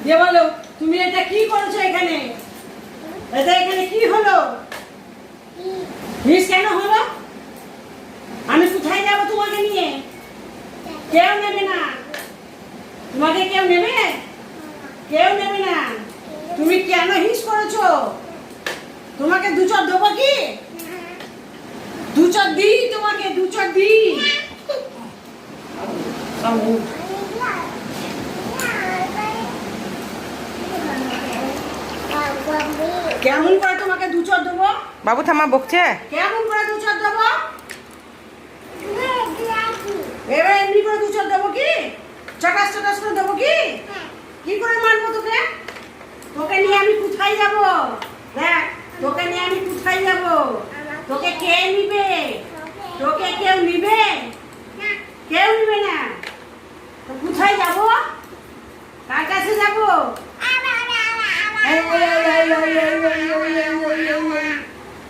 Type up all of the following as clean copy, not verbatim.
যে বলো তুমি এটা কি করছো এখানে? এটা এখানে কি হলো? হিস কেন হলো? আমি কোথায় যাবো তোমাকে নিয়ে? কেউ নেবে না। তোমাকে কেউ নেবে? কেউ নেবে না। তুমি কেন হিস করেছো? তোমাকে দু চর দেবো কি? দু চর দিই তোমাকে, দু চর দিই। কেমন করে তোমাকে দু চর দেবো? বাবু থামা বকছে। কেমন করে দু চর দেবো? এবার এমনি করে দু চর দেবো কি? চটাস চটাস করে দেবো কি? কি করে মারবো তোকে? তোকে নিয়ে আমি কোথায় যাবো? দেখ, তোকে নিয়ে আমি কোথায় যাবো? তোকে কে নিবে? তোকে কেউ নিবে? কেউ নিবে না। তো কোথায় যাবো? কার কাছে যাবো?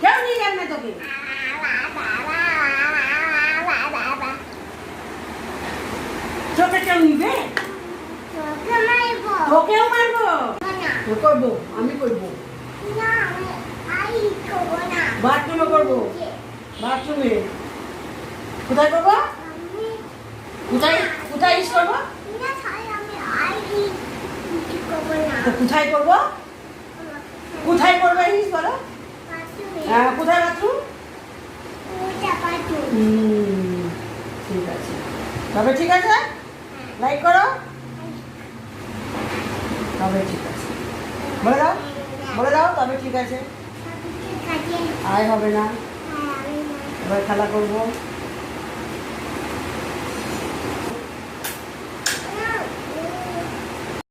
কেউ নিয়ে যাবে না তোকে। তোকে কেউ নিবে? তোকেও মারবো। তো করবো, আমি করবো। বাথরুমে করবো। বাথরুমে কোথায় করবো? কোথায় কোথায় ইউজ করবো? তো কোথায় করবো? কোথায় করবো ইউজ করো? হ্যাঁ, কোথায় বাথরুম? ঠিক আছে, তবে ঠিক আছে, লাইক করো, তবে ঠিক আছে, বলে দাও, বলে দাও, তবে ঠিক আছে। আয় হবে না, এবার খেলা করবো।